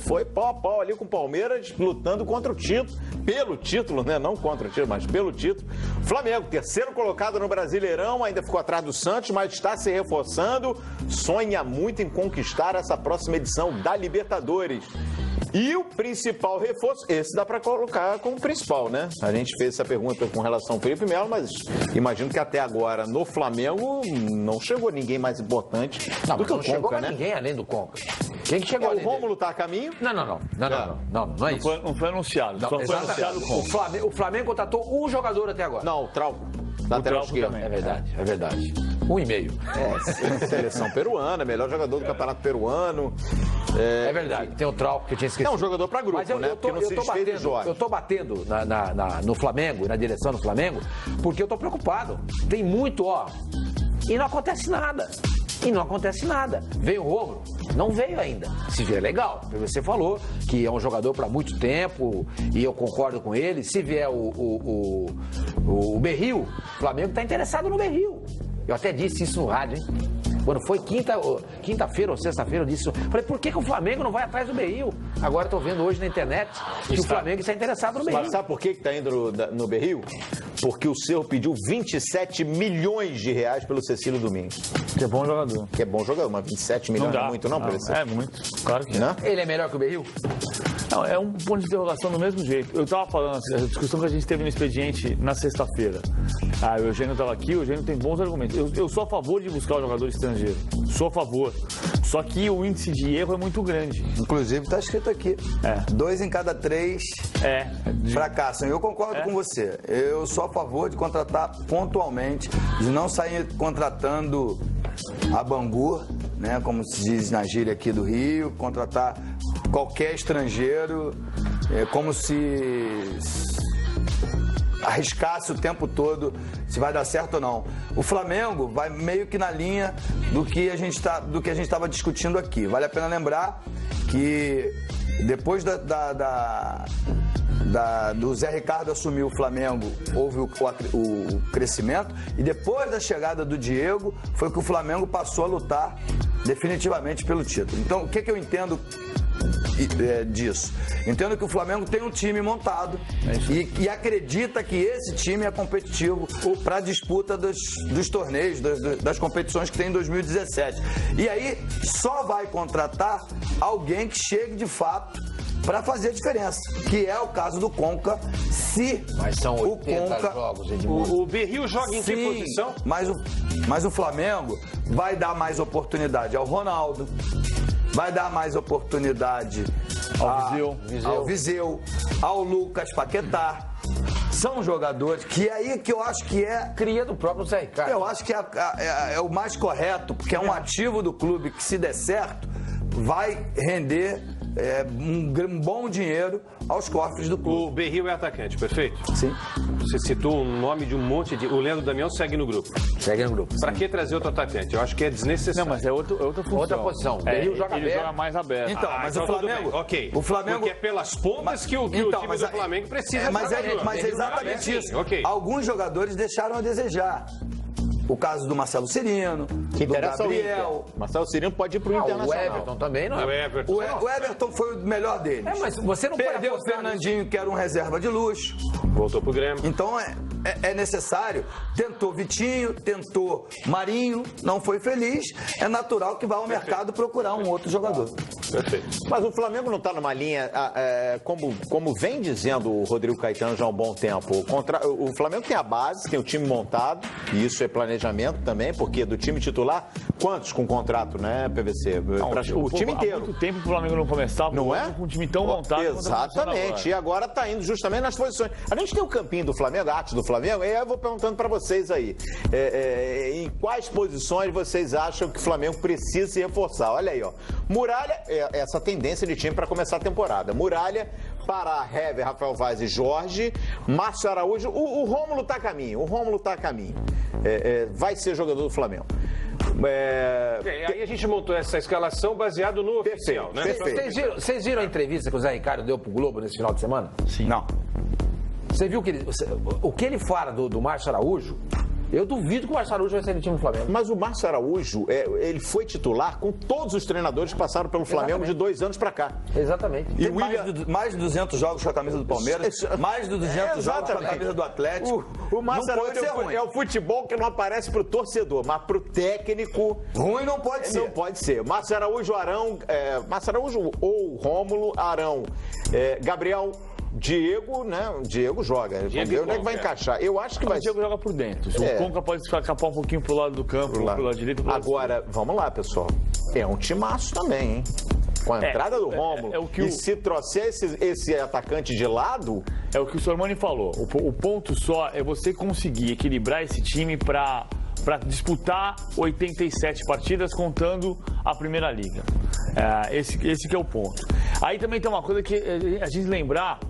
foi pau a pau ali com o Palmeiras, lutando contra o título, pelo título, né? Não contra o título, mas pelo título. Flamengo, terceiro colocado no Brasileirão, ainda ficou atrás do Santos, mas está se reforçando, sonha muito em conquistar essa próxima edição da Libertadores. E o principal reforço, esse dá para colocar como principal, né? A gente fez essa pergunta com relação ao Felipe Melo, mas imagino que até agora no Flamengo não chegou ninguém mais importante do que o Conca, chegou né? Ninguém além do Conca. Quem que chegou O Rômulo tá a caminho? Não é isso. Não foi anunciado. Só foi anunciado o Flamengo contratou um jogador até agora. Não, o Trauco. Lateral esquerdo. É verdade. 1,5. Seleção peruana, melhor jogador do Campeonato Peruano. É verdade, tem o Trauco que eu tinha esquecido. É um jogador para grupo, né? Porque não se desfez de Jorge. Eu tô batendo no Flamengo, na direção do Flamengo, porque eu tô preocupado. Tem muito, e não acontece nada. Veio o Rômulo? Não veio ainda. Se vier, legal. Você falou que é um jogador para muito tempo e eu concordo com ele. Se vier o Berril, o Flamengo está interessado no Berril. Eu até disse isso no rádio, hein? Quando foi quinta-feira ou sexta-feira, eu disse isso. Falei, por que o Flamengo não vai atrás do Berril? Agora estou vendo hoje na internet que o Flamengo está interessado no Berril. Mas sabe por que está indo no Berril? Porque o Cerro pediu 27 milhões de reais pelo Cecílio Domingos. Que é bom jogador. Mas 27 milhões não é muito, não, para É muito, claro que não. Ele é melhor que o Berril? Não, é um ponto de interrogação do mesmo jeito. Eu estava falando assim, essa discussão que a gente teve no expediente na sexta-feira. O Eugênio estava aqui, o Eugênio tem bons argumentos. Eu sou a favor de buscar o jogador estrangeiro. Sou a favor. Só que o índice de erro é muito grande. Inclusive, está escrito aqui. 2 em cada 3 fracassam. Eu concordo com você. Eu sou a favor de contratar pontualmente, de não sair contratando a Bangu, né, como se diz na gíria aqui do Rio, contratar qualquer estrangeiro, como se arriscasse o tempo todo se vai dar certo ou não. O Flamengo vai meio que na linha do que a gente estava discutindo aqui. Vale a pena lembrar que depois do Zé Ricardo assumir o Flamengo, houve o crescimento, e depois da chegada do Diego, foi que o Flamengo passou a lutar definitivamente pelo título. Então, o que eu entendo disso? Entendo que o Flamengo tem um time montado e acredita que esse time é competitivo para a disputa dos torneios, das competições que tem em 2017. E aí só vai contratar alguém que chegue de fato para fazer a diferença, que é o caso do Conca. Mas são 80 jogos, Edmundo. O Berril joga em que posição? Mas o Flamengo vai dar mais oportunidade ao Ronaldo, vai dar mais oportunidade ao Viseu, ao Lucas Paquetá. São jogadores que aí que eu acho que é... Cria do próprio Zé Ricardo. Eu acho que é o mais correto, porque é um ativo do clube que, se der certo, vai render um bom dinheiro aos cofres do clube. O Berril é atacante, perfeito? Sim. Você citou o nome de um monte de... O Leandro Damião segue no grupo. Pra que trazer outro atacante? Eu acho que é desnecessário. Não, mas é outra função. Outra posição. O Berril joga ele aberto. joga mais aberto. Então, mas o Flamengo... Ok. O Flamengo... Porque é pelas pontas que o time do Flamengo precisa. Mas é exatamente isso. Okay. Alguns jogadores deixaram a desejar. O caso do Marcelo Cirino, que do interessa Gabriel. Marcelo Cirino pode ir pro Internacional. O Everton também, não é? O Everton foi o melhor deles. Mas você não perdeu o Fernandinho, que era um reserva de luxo. Voltou pro Grêmio. Então é necessário. Tentou Vitinho, tentou Marinho, não foi feliz. É natural que vá ao mercado procurar um outro jogador. Perfeito. Mas o Flamengo não está numa linha, como vem dizendo o Rodrigo Caetano já há um bom tempo. O Flamengo tem a base, tem o time montado, e isso é planejamento também, porque do time titular, quantos com contrato, né, PVC? O time inteiro. Há muito tempo o Flamengo não começava com um time tão montado. Exatamente, e agora está indo justamente nas posições. A gente tem o campinho do Flamengo, a arte do Flamengo, e aí eu vou perguntando para vocês aí, em quais posições vocês acham que o Flamengo precisa se reforçar? Olha aí, ó. Muralha, essa tendência de time para começar a temporada. Muralha, Pará, Hever, Rafael Vaz e Jorge, Márcio Araújo, o Rômulo está a caminho, vai ser jogador do Flamengo. Aí a gente montou essa escalação baseado no oficial, né? Perfeito. Vocês viram a entrevista que o Zé Ricardo deu pro Globo nesse final de semana? Sim. Não. Você viu o que ele fala do Márcio Araújo? Eu duvido que o Márcio Araújo vai sair do time do Flamengo. Mas o Márcio Araújo, ele foi titular com todos os treinadores que passaram pelo Flamengo de 2 anos para cá. Exatamente. E Tem mais de 200 jogos com a camisa do Palmeiras, mais de 200 jogos com a camisa do Atlético. O Márcio Não pode ser Araújo ruim. é o futebol que não aparece pro torcedor, mas pro técnico... Ruim não pode ser. Não pode ser. Márcio Araújo, Arão... Márcio Araújo ou Rômulo, Arão, Gabriel... Diego, né? O Diego joga. Vamos ver onde é que vai encaixar. Eu acho que vai O Diego joga por dentro. O Conca pode escapar um pouquinho pro lado do campo, pro lado direito. Agora, vamos lá, pessoal. É um timaço também, hein? Com a entrada do Rômulo. E se trouxer esse atacante de lado... É o que o Sormani falou. O ponto só é você conseguir equilibrar esse time para disputar 87 partidas contando a Primeira Liga. Esse que é o ponto. Aí também tem uma coisa que a gente lembrar,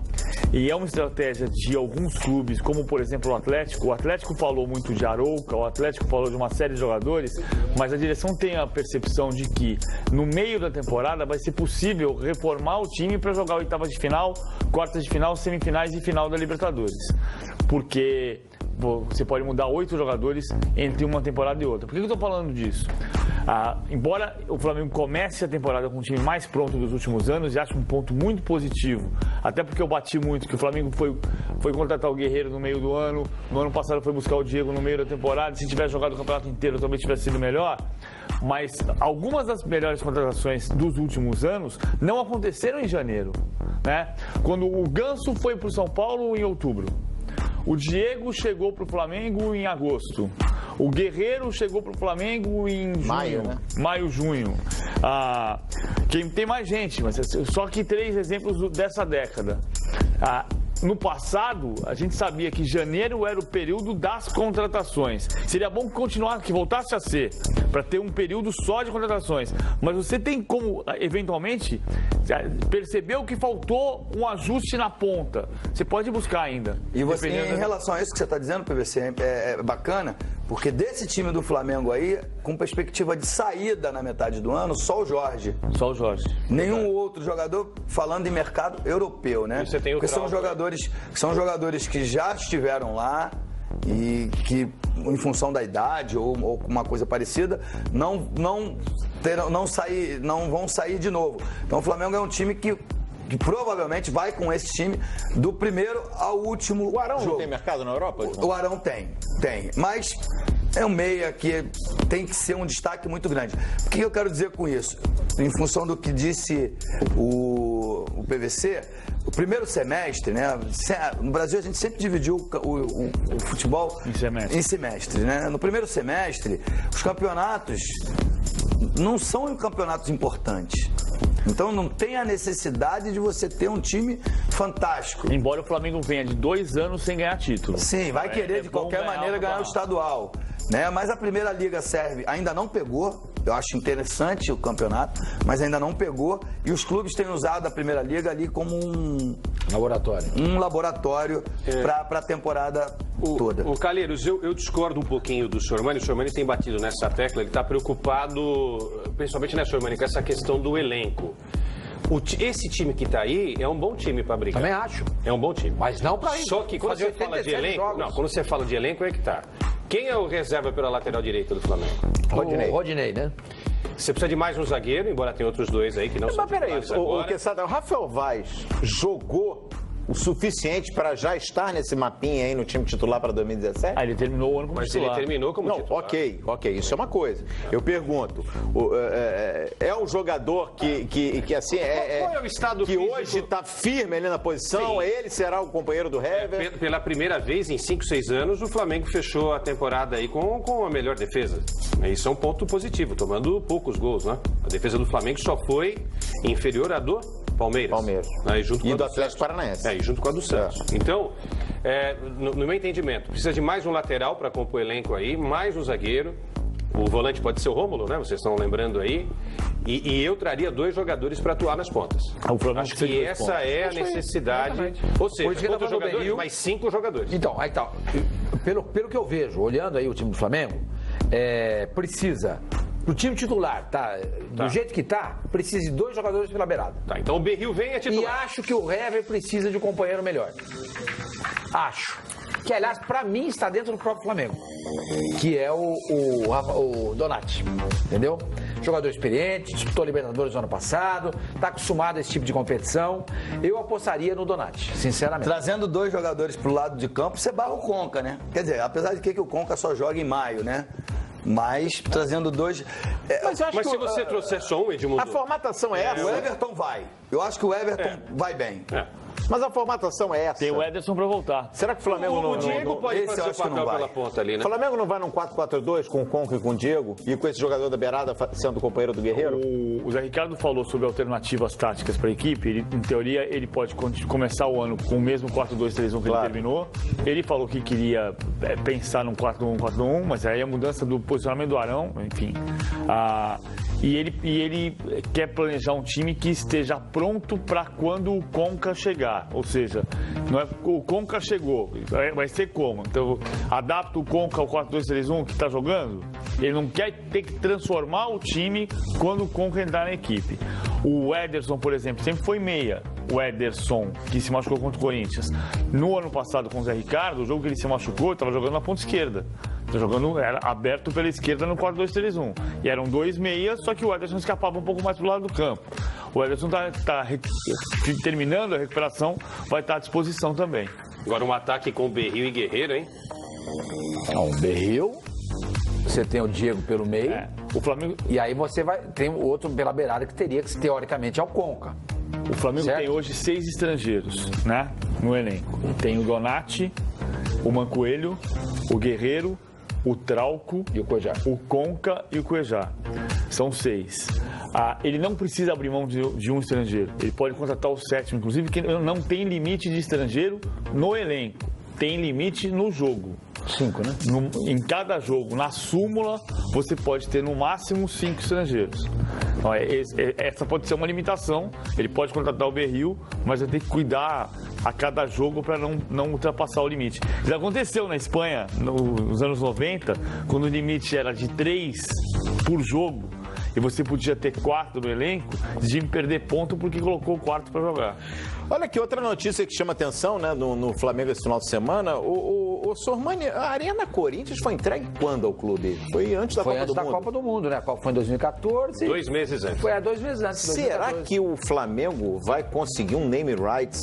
e é uma estratégia de alguns clubes, como por exemplo o Atlético falou muito de Arouca, o Atlético falou de uma série de jogadores, mas a direção tem a percepção de que no meio da temporada vai ser possível reformar o time para jogar oitavas de final, quartas de final, semifinais e final da Libertadores. Porque você pode mudar 8 jogadores entre uma temporada e outra. Por que eu estou falando disso? Embora o Flamengo comece a temporada com o time mais pronto dos últimos anos, e acho um ponto muito positivo, até porque eu bati muito que o Flamengo foi contratar o Guerreiro no meio do ano, no ano passado foi buscar o Diego no meio da temporada, se tivesse jogado o campeonato inteiro talvez tivesse sido melhor, mas algumas das melhores contratações dos últimos anos não aconteceram em janeiro, né? Quando o Ganso foi para o São Paulo em outubro, o Diego chegou para o Flamengo em agosto. O Guerreiro chegou para o Flamengo em junho. Maio, né? Maio, junho. Tem mais gente, mas só que 3 exemplos dessa década. No passado, a gente sabia que janeiro era o período das contratações. Seria bom que voltasse a ser, para ter um período só de contratações. Mas você tem como, eventualmente, perceber que faltou um ajuste na ponta. Você pode buscar ainda. E você, em relação a isso que você está dizendo, PVC, é bacana, porque desse time do Flamengo aí, com perspectiva de saída na metade do ano, só o Jorge. Só o Jorge. Nenhum outro jogador, falando em mercado europeu, né? Você tem o porque são jogadores que já estiveram lá e que, em função da idade ou uma coisa parecida, não vão sair de novo. Então o Flamengo é um time que provavelmente vai com esse time do primeiro ao último jogo. O Arão não tem mercado na Europa? O Arão tem. Mas é um meia que tem que ser um destaque muito grande. O que eu quero dizer com isso? Em função do que disse o PVC, o primeiro semestre, né? No Brasil a gente sempre dividiu o futebol em semestre, né? No primeiro semestre, os campeonatos não são campeonatos importantes. Então não tem a necessidade de você ter um time fantástico. Embora o Flamengo venha de 2 anos sem ganhar título. Sim, vai querer de qualquer maneira ganhar o estadual, né? Mas a Primeira Liga ainda não pegou. Eu acho interessante o campeonato, mas ainda não pegou. E os clubes têm usado a Primeira Liga ali como um laboratório para a temporada toda. O Calheiros, eu discordo um pouquinho do Sormani. O Sormani tem batido nessa tecla. Ele está preocupado, principalmente, né, Sormani, com essa questão do elenco. Esse time que está aí é um bom time para brigar. Também acho. É um bom time. Mas não para Só que quando você fala de elenco... Não, quando você fala de elenco é que tá. Quem é o reserva pela lateral direita do Flamengo? Rodinei, né? Você precisa de mais um zagueiro, embora tenha outros 2 aí que não são. Mas peraí, o Rafael Vaz jogou o suficiente para já estar nesse mapinha aí no time titular para 2017? Ele terminou o ano como titular. Mas ele terminou como titular. Ok, isso é uma coisa. Eu pergunto, é um jogador que assim, qual é o estado que físico? Hoje está firme ali na posição, Sim. ele será o companheiro do Hever? Pela primeira vez em 5, 6 anos, o Flamengo fechou a temporada aí com a melhor defesa. Isso é um ponto positivo, tomando poucos gols, né? A defesa do Flamengo só foi inferior à do Palmeiras. Né? Junto e com do Atlético Paranaense. E junto com a do Santos. Então, no meu entendimento, precisa de mais um lateral para compor o elenco aí, mais um zagueiro. O volante pode ser o Rômulo, né? Vocês estão lembrando aí. E eu traria 2 jogadores para atuar nas pontas. Acho que essa é a necessidade. Ou seja, outros jogadores, mais 5 jogadores. Então, aí tá. Pelo que eu vejo, olhando aí o time do Flamengo, precisa... O time titular, do jeito que precisa de 2 jogadores pela beirada. Então o Berril vem a titular. E acho que o Hever precisa de um companheiro melhor. Acho. que aliás, para mim, está dentro do próprio Flamengo, que é o Donati, entendeu? Jogador experiente, disputou a Libertadores no ano passado, está acostumado a esse tipo de competição. Eu apostaria no Donati, sinceramente. Trazendo 2 jogadores pro lado de campo, você barra o Conca, né? Quer dizer, apesar de que o Conca só joga em maio, né? Mas trazendo 2... Mas eu acho Mas que se você trouxer só um, Edmundo... a formatação é essa. O Everton vai. Eu acho que o Everton vai bem. Mas a formatação é essa. Tem o Ederson pra voltar. Será que o Flamengo O Diego pode esse eu fazer o acho que não papel vai. pela ponta ali, O né? Flamengo não vai num 4-4-2 com o Conca e com o Diego e com esse jogador da beirada sendo companheiro do Guerreiro? O Zé Ricardo falou sobre alternativas táticas para a equipe. Em teoria, ele pode começar o ano com o mesmo 4-2-3-1 que ele terminou. Ele falou que queria pensar num 4-1-4-1, mas aí a mudança do posicionamento do Arão, enfim. E ele quer planejar um time que esteja pronto para quando o Conca chegar. Ou seja, não é, o Conca chegou, vai ser como? Então, adapta o Conca ao 4-2-3-1 que está jogando. Ele não quer ter que transformar o time quando o Conca entrar na equipe. O Ederson, por exemplo, sempre foi meia. O Ederson, que se machucou contra o Corinthians. No ano passado, com o Zé Ricardo, o jogo que ele se machucou, ele estava jogando na ponta esquerda. Era aberto pela esquerda no 4-2-3-1. E eram 2 meias, só que o Ederson escapava um pouco mais pro lado do campo. O Ederson está terminando a recuperação, vai estar à disposição também. Agora um ataque com Berril e Guerreiro, hein? Não, o Berril, você tem o Diego pelo meio, O Flamengo, e aí você tem o outro pela beirada que teria que, teoricamente, é o Conca. o Flamengo Certo. tem hoje 6 estrangeiros, né? No elenco. Tem o Donati, o Mancoelho, o Guerreiro, o Trauco, E o Cuejá. o Conca e o Cuejá. São 6. Ele não precisa abrir mão de um estrangeiro. Ele pode contratar o 7º, inclusive, que não tem limite de estrangeiro no elenco. Tem limite no jogo. 5, né? Em cada jogo, na súmula, você pode ter no máximo 5 estrangeiros. Então, essa pode ser uma limitação. Ele pode contratar o Berril, mas vai ter que cuidar a cada jogo para não ultrapassar o limite. Isso aconteceu na Espanha nos anos 90, quando o limite era de 3 por jogo. E você podia ter 4 no elenco, de perder ponto porque colocou o 4 para jogar. Olha aqui, outra notícia que chama atenção, né, no Flamengo esse final de semana. O Sormani, a Arena Corinthians foi entregue quando ao clube? Foi antes da Foi Copa antes do da Mundo? Copa do Mundo, né? Foi em 2014. 2 meses antes. Foi há 2 meses antes. Será 2014. que o Flamengo vai conseguir um name rights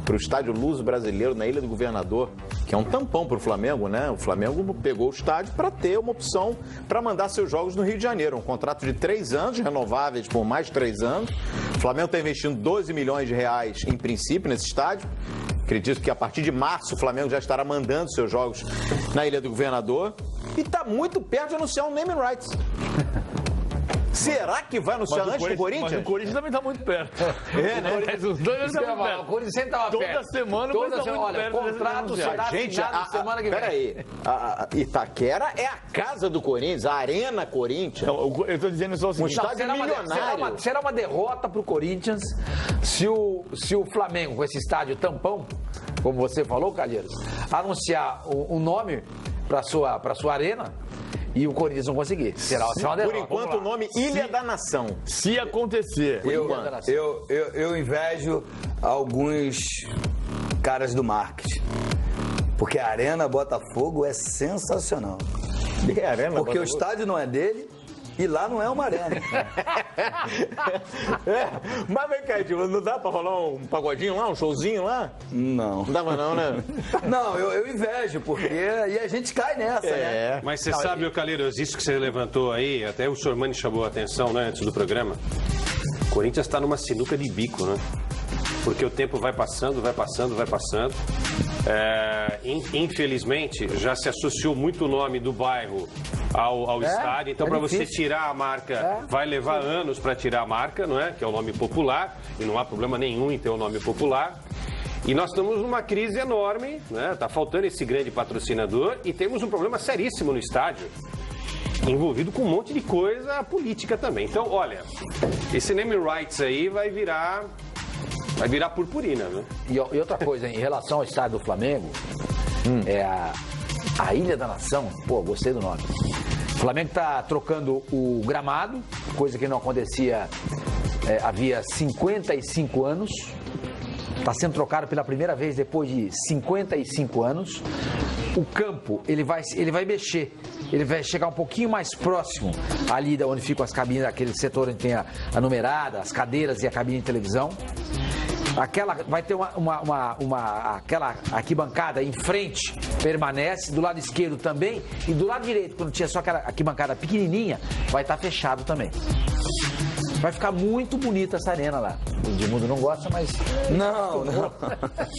para o estádio Luso Brasileiro na Ilha do Governador, que é um tampão para o Flamengo, né? O Flamengo pegou o estádio para ter uma opção para mandar seus jogos no Rio de Janeiro. Um contrato de 3 anos, renováveis por mais 3 anos. O Flamengo está investindo 12 milhões de reais em princípio nesse estádio. Acredito que a partir de março o Flamengo já estará mandando seus jogos na Ilha do Governador. E está muito perto de anunciar um name rights. Será que vai anunciar antes do Corinthians? Mas o Corinthians também está muito perto. É, né? Os dois Isso que eu ia estão muito falar, perto. o Corinthians sempre estava Toda perto. semana o Toda Corinthians tá semana. muito Olha, perto de contrato anunciar. será Gente, assinado semana que vem. peraí. A Itaquera é a casa do Corinthians, a Arena Corinthians. Não, eu estou dizendo só o seguinte. estádio milionário. será uma derrota para o Corinthians se o Flamengo, com esse estádio tampão, como você falou, Calheiros, anunciar um nome para sua arena e o Corinthians não conseguir. Será uma derrota. Por enquanto, o nome Ilha da Nação. Se acontecer, Eu invejo alguns caras do marketing. Porque a Arena Botafogo é sensacional. Porque o estádio não é dele e lá não é uma arena. Mas vem cá, Edmundo, não dá pra rolar um pagodinho lá, um showzinho lá? Não. Não dava não, né? Não, eu invejo, porque e a gente cai nessa, né? Mas você sabe, ô Calheiros, isso que você levantou aí, até o Sormani chamou a atenção, né, antes do programa. O Corinthians está numa sinuca de bico, né? Porque o tempo vai passando, vai passando, vai passando. Infelizmente, já se associou muito o nome do bairro ao estádio. Então, para você tirar a marca, vai levar anos para tirar a marca, não é? Que é o nome popular. E não há problema nenhum em ter o nome popular. E nós estamos numa crise enorme, né? Tá faltando esse grande patrocinador e temos um problema seríssimo no estádio, envolvido com um monte de coisa política também. Então, olha, esse name rights aí vai virar purpurina, né? E outra coisa, em relação ao estádio do Flamengo, é a Ilha da Nação. Pô, gostei do nome. O Flamengo está trocando o gramado, coisa que não acontecia havia 55 anos. está sendo trocado pela primeira vez depois de 55 anos. O campo, ele vai mexer, ele vai chegar um pouquinho mais próximo ali onde ficam as cabines, aquele setor onde tem a numerada, as cadeiras e a cabine de televisão. Vai ter aquela arquibancada em frente, permanece, do lado esquerdo também, e do lado direito, quando tinha só aquela arquibancada pequenininha, vai estar fechado também. Vai ficar muito bonita essa arena lá. O Edmundo não gosta, mas... Não.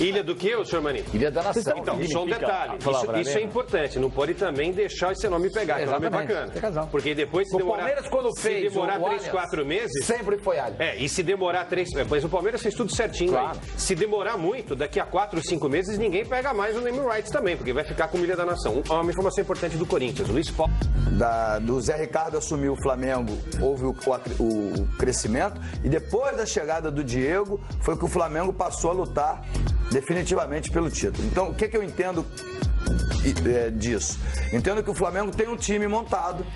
Ilha do quê, senhor Maninho? Ilha da Nação. Então, só um detalhe. Isso é importante. Não pode também deixar esse nome pegar, que é um nome bacana. Tem razão. Porque depois, se o demorar, Palmeiras, quando fez demorar o 3, Allianz, 4 meses... Sempre foi Allianz. E se demorar 3... Mas o Palmeiras fez tudo certinho. Claro. Aí. Se demorar muito, daqui a 4, 5 meses, ninguém pega mais o name rights também, porque vai ficar com Ilha da Nação. Uma informação importante do Corinthians. O Luiz Paulo... Do Zé Ricardo assumiu o Flamengo, houve o crescimento, e depois da chegada do Diego, foi que o Flamengo passou a lutar definitivamente pelo título. Então, o que eu entendo disso? Entendo que o Flamengo tem um time montado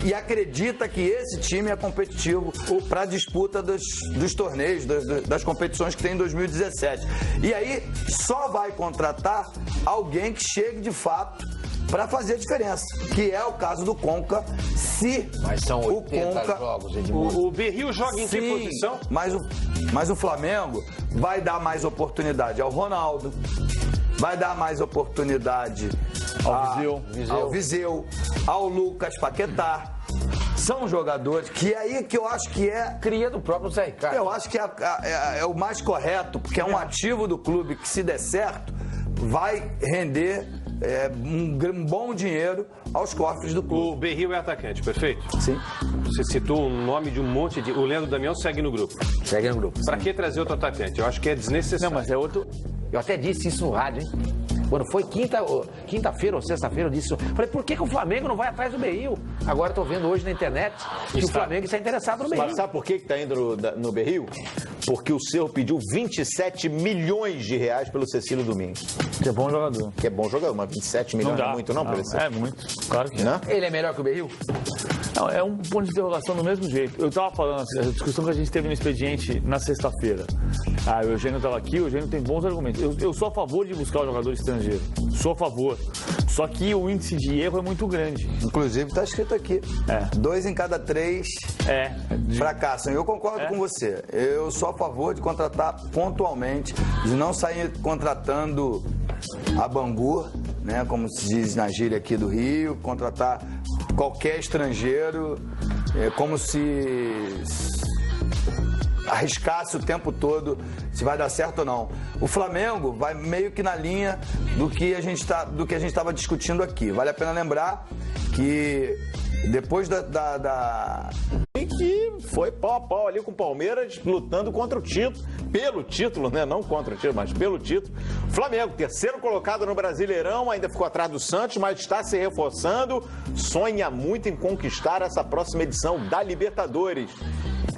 e acredita que esse time é competitivo para a disputa dos torneios, das competições que tem em 2017. E aí só vai contratar alguém que chegue de fato para fazer a diferença, que é o caso do Conca, se mas são 80 o Conca, jogos, Edmundo. O Berril joga em que posição? Mas o Flamengo vai dar mais oportunidade ao Ronaldo, vai dar mais oportunidade ao Viseu, ao Lucas Paquetá. São jogadores que aí que eu acho que é... Cria do próprio Zé Ricardo. Eu acho que é o mais correto, porque é um ativo do clube que, se der certo, vai render um bom dinheiro aos cofres do clube. O Berril é atacante, perfeito? Sim. Você citou o nome de um monte de... O Leandro Damião segue no grupo. Segue no grupo. Pra que trazer outro atacante? Eu acho que é desnecessário. Não, mas é outro... Eu até disse isso no rádio, hein? Quando foi quinta-feira ou sexta-feira, eu disse isso. Falei, por que o Flamengo não vai atrás do Berril? Agora estou vendo hoje na internet que o Flamengo está interessado no Berril. Mas sabe por que está indo no Berril? Porque o Cerro pediu 27 milhões de reais pelo Cecílio Domingos. Que é bom jogador. Que é bom jogador, mas 27 milhões não é muito não, para esse? É muito, claro que não. Ele é melhor que o Berril? Não, é um ponto de interrogação do mesmo jeito. Eu estava falando assim, a discussão que a gente teve no expediente na sexta-feira. O Eugênio estava aqui, o Eugênio tem bons argumentos. Eu sou a favor de buscar o jogador estrangeiro. Sou a favor. Só que o índice de erro é muito grande. Inclusive, está escrito aqui. 2 em cada 3 fracassam. Eu concordo com você. Eu sou a favor de contratar pontualmente, de não sair contratando a Bangu, né, como se diz na gíria aqui do Rio, contratar qualquer estrangeiro, como se arriscasse o tempo todo se vai dar certo ou não. O Flamengo vai meio que na linha do que a gente estava discutindo aqui. Vale a pena lembrar que depois E que foi pau a pau ali com o Palmeiras, lutando contra o título, pelo título, né? Não contra o título, mas pelo título. Flamengo, terceiro colocado no Brasileirão, ainda ficou atrás do Santos, mas está se reforçando, sonha muito em conquistar essa próxima edição da Libertadores.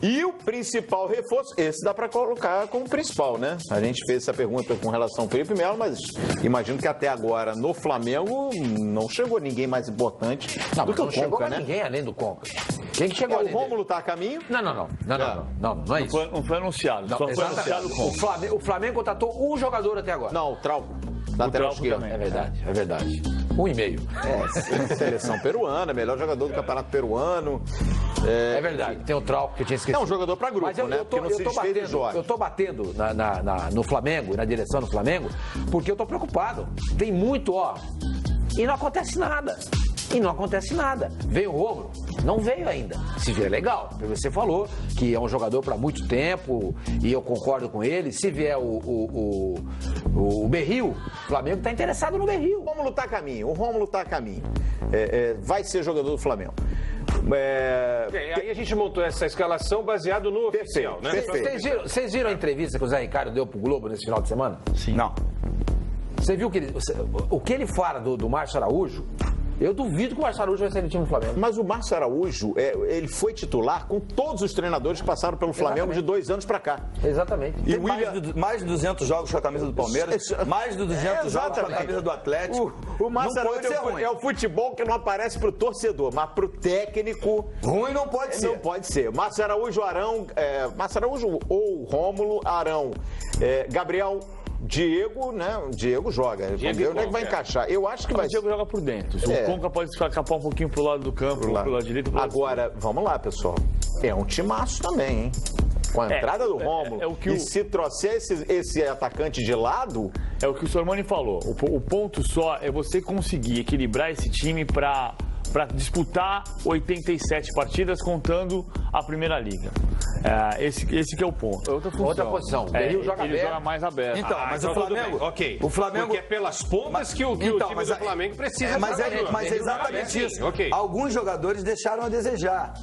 E o principal reforço, esse dá para colocar como principal, né? A gente fez essa pergunta com relação ao Felipe Melo, mas imagino que até agora no Flamengo não chegou ninguém mais importante do que o Conca, né? Ninguém além do Conca. Quem que chegou ali? O Rômulo tá a caminho? Não é isso. Não foi anunciado. Só foi anunciado o Conca. O Flamengo contratou um jogador até agora. Não, o Trauco. Lateral esquerdo. É verdade. 1,5. Seleção peruana, melhor jogador do Campeonato Peruano. É verdade. Tem o Trauco que eu tinha esquecido. É um jogador para grupo, né? Porque não se desfez de jogos. Eu tô batendo no Flamengo, na direção do Flamengo, porque eu tô preocupado. Tem muito, e não acontece nada. Veio o Rômulo? Não veio ainda. Se vier, legal. Você falou que é um jogador para muito tempo e eu concordo com ele. Se vier o Berril, o Flamengo está interessado no Berril. O Rômulo tá a caminho. Vai ser jogador do Flamengo. Aí a gente montou essa escalação baseado no oficial, né? Perfeito. Vocês viram a entrevista que o Zé Ricardo deu pro Globo nesse final de semana? Sim. Não. Você viu o que ele fala do Márcio Araújo? Eu duvido que o Márcio Araújo vai sair do time do Flamengo. Mas o Márcio Araújo, ele foi titular com todos os treinadores que passaram pelo Flamengo de 2 anos pra cá. Exatamente. E Tem mais de 200 jogos com a camisa do Palmeiras, mais de 200 jogos com a camisa do Atlético. O Márcio Não pode Araújo ser ruim. é o futebol que não aparece pro torcedor, mas pro técnico... Ruim não pode ser. Não pode ser. Márcio Araújo, Arão... Márcio Araújo ou Rômulo, Arão, Gabriel... Diego, né? O Diego joga. Vamos ver onde é que vai encaixar. Eu acho que vai O Diego joga por dentro. O Conca pode escapar um pouquinho pro lado do campo, pro lado direito. Agora, vamos lá, pessoal. É um timaço também, hein? Com a entrada do Rômulo. E se trouxer esse atacante de lado... É o que o Sormani falou. O ponto só é você conseguir equilibrar esse time para disputar 87 partidas contando a Primeira Liga. Esse que é o ponto. Outra posição. Ele joga mais aberto. Então, mas então o Flamengo... ok. O Flamengo... Porque é pelas pontas que o time do Flamengo precisa Mas é exatamente isso. Alguns jogadores deixaram a desejar.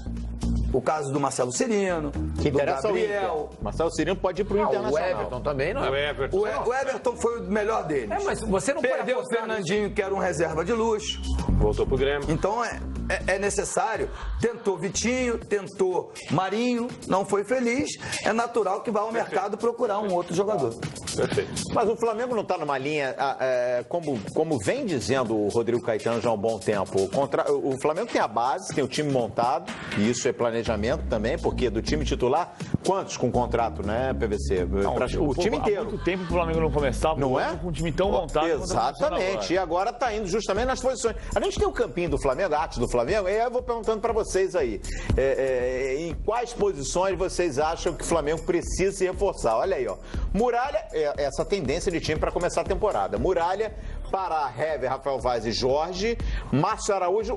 O caso do Marcelo Cirino, Que do interessa Gabriel. o Marcelo Cirino pode ir pro Internacional. O Everton também, não é? O O Everton foi o melhor deles. Mas você não pode Perdeu o apostar Fernandinho, que era um reserva de luxo. Voltou pro Grêmio. Então é necessário. Tentou Vitinho, tentou Marinho, não foi feliz. É natural que vá ao mercado procurar um outro jogador. Perfeito. Mas o Flamengo não está numa linha, como vem dizendo o Rodrigo Caetano já há um bom tempo. O Flamengo tem a base, tem o time montado, e isso é planejamento também, porque do time titular, quantos com contrato, né, PVC? O time inteiro. Há muito tempo o Flamengo não começava Não é? com um time tão montado. Exatamente. E agora está indo justamente nas posições. A gente tem o campinho do Flamengo, a arte do Flamengo, e eu vou perguntando para vocês aí. Em quais posições vocês acham que o Flamengo precisa se reforçar? Olha aí, ó. Muralha, essa tendência de time para começar a temporada. Muralha, Pará, Hever, Rafael Vaz e Jorge, Márcio Araújo.